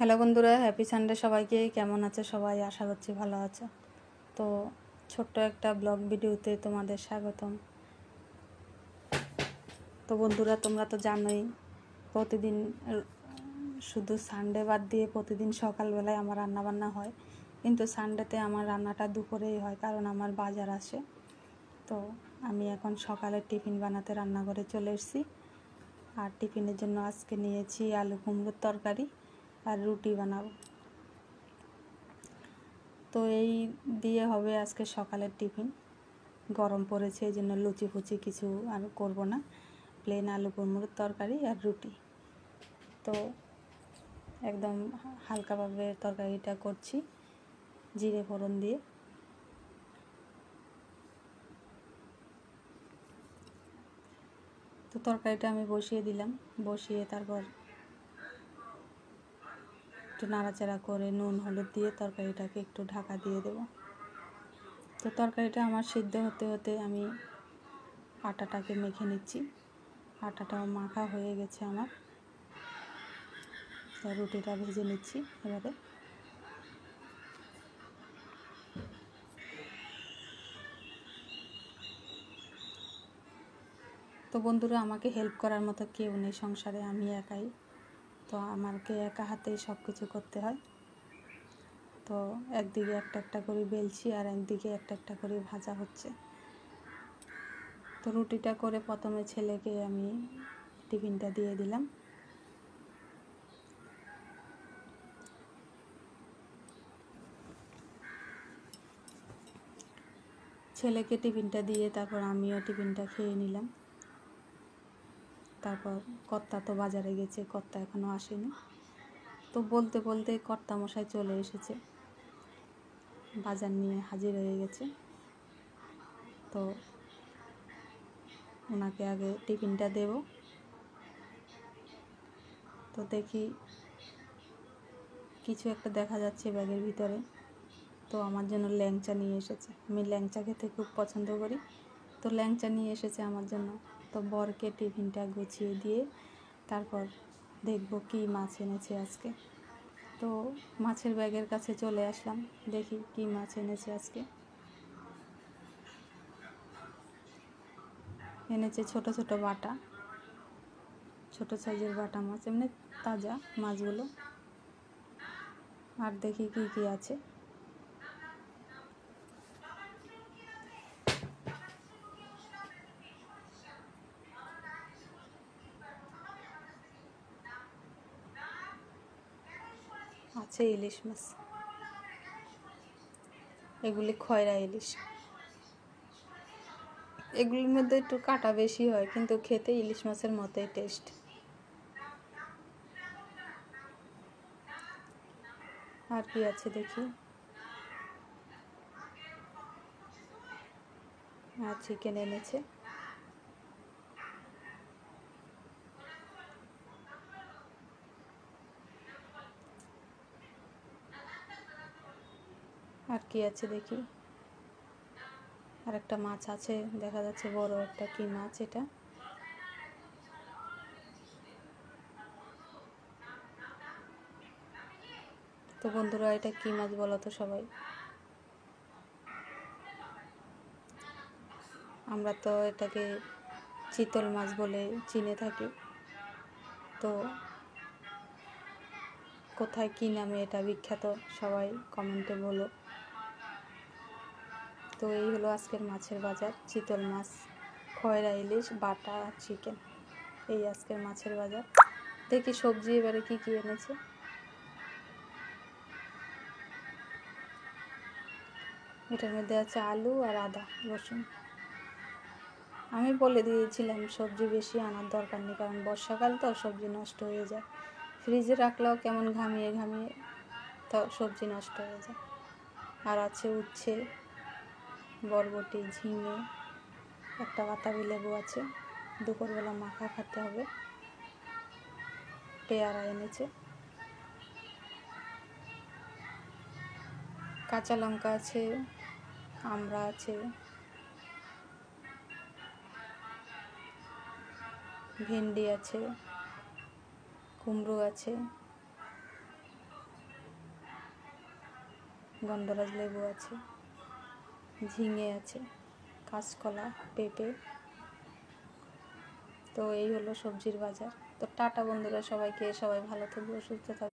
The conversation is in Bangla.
হ্যালো বন্ধুরা, হ্যাপি সানডে সবাইকে। কেমন আছে সবাই? আশা করছি ভালো আছো। তো ছোট্ট একটা ব্লগ ভিডিওতে তোমাদের স্বাগতম। তো বন্ধুরা, তোমরা তো জানোই প্রতিদিন শুধু সানডে বাদ দিয়ে প্রতিদিন সকালবেলায় আমার রান্নাবান্না হয়, কিন্তু সানডেতে আমার রান্নাটা দুপুরেই হয়, কারণ আমার বাজার আসে। তো আমি এখন সকালের টিফিন বানাতে রান্নাঘরে চলে এসেছি। আর টিফিনের জন্য আজকে নিয়েছি আলু কুমড়োর তরকারি আর রুটি বানাবো। তো এই দিয়ে হবে আজকে সকালের টিফিন। গরম পড়েছে, এই জন্য লুচি ফুচি কিছু আর করব না, প্লেন আলু কুমড়োর তরকারি আর রুটি। তো একদম হালকাভাবে তরকারিটা করছি জিরে ফোড়ন দিয়ে। তো তরকারিটা আমি বসিয়ে দিলাম, বসিয়ে তারপর একটু নাড়াচাড়া করে নুন হলুদ দিয়ে তরকারিটাকে একটু ঢাকা দিয়ে দেব। তো তরকারিটা আমার সিদ্ধ হতে হতে আমি আটাটাকে মেখে নিচ্ছি। আটাটাও মাখা হয়ে গেছে আমার। তো রুটিটা ভেজে নিচ্ছি এবারে। তো বন্ধুরা, আমাকে হেল্প করার মতো কেউ নেই সংসারে, আমি একাই। তো আমাকে একা হাতেই সব কিছু করতে হয়। তো একদিকে একটা একটা করে বেলছি আর একদিকে একটা একটা করে ভাজা হচ্ছে। তো রুটিটা করে প্রথমে ছেলেকে আমি টিফিনটা দিয়ে দিলাম। ছেলেকে টিফিনটা দিয়ে তারপর আমিও টিফিনটা খেয়ে নিলাম। তারপর কর্তা তো বাজারে গেছে, কর্তা এখনও আসেনি। তো বলতে বলতে কর্তা মশাই চলে এসেছে, বাজার নিয়ে হাজির হয়ে গেছে। তো ওনাকে আগে টিফিনটা দেব। তো দেখি কিছু একটা দেখা যাচ্ছে ব্যাগের ভিতরে। তো আমার জন্য ল্যাংচা নিয়ে এসেছে। আমি ল্যাংচা খেতে খুব পছন্দ করি, তো ল্যাংচা নিয়ে এসেছে আমার জন্য। তো বরকে টিফিনটা গুছিয়ে দিয়ে তারপর দেখব কি মাছ এনেছে আজকে। তো মাছের ব্যাগের কাছে চলে আসলাম, দেখি কি মাছ এনেছে আজকে। এনেছে ছোট ছোট বাটা, ছোট সাইজের বাটা মাছ, এমনি তাজা মাছগুলো। আর দেখি কি কি আছে। আছে ইলিশ মাছ, এগুলি খয়রা ইলিশ। এগুলির মধ্যে একটু কাটা বেশি হয়, কিন্তু খেতে ইলিশ মাছের মতোই টেস্ট। আর কি আছে দেখি। আর চিকেন এনেছে। আর কি আছে দেখি। আর একটা মাছ আছে, দেখা যাচ্ছে বড় একটা, কি মাছ এটা। তো বন্ধুরা, এটা কি মাছ বলো তো সবাই? আমরা তো এটাকে চিতল মাছ বলে চিনে থাকি। তো কোথায় কি নামে এটা বিখ্যাত, সবাই কমেন্টে বলো। তো এই হলো আজকের মাছের বাজার। চিতল মাছ, খয়রা ইলিশ, বাটা আর চিকেন, এই আজকের মাছের বাজার। দেখি সবজি এবারে কি কি এনেছে। এটার মধ্যে আছে আলু আর আদা রসুন। আমি বলে দিয়েছিলাম সবজি বেশি আনার দরকার নেই, কারণ বর্ষাকাল তো সবজি নষ্ট হয়ে যায়। ফ্রিজে রাখলেও কেমন ঘামিয়ে ঘামিয়ে তো সবজি নষ্ট হয়ে যায়। আর আছে উচ্ছে, বরবটি, ঝিঙে, একটা বাতাবি লেবু আছে, দুপুরবেলা মাখা খেতে হবে। পেয়ারা এনেছে, কাঁচা লঙ্কা আছে, আমড়া আছে, ভেন্ডি আছে, কুমড়ো আছে, গন্ধরাজ লেবু আছে, ঝিঙে আছে, কাঁচকলা, পেঁপে। তো এই হলো সবজির বাজার। তো টাটা বন্ধুরা, সবাইকে, সবাই ভালো থাকবে, সুস্থ থাকবে।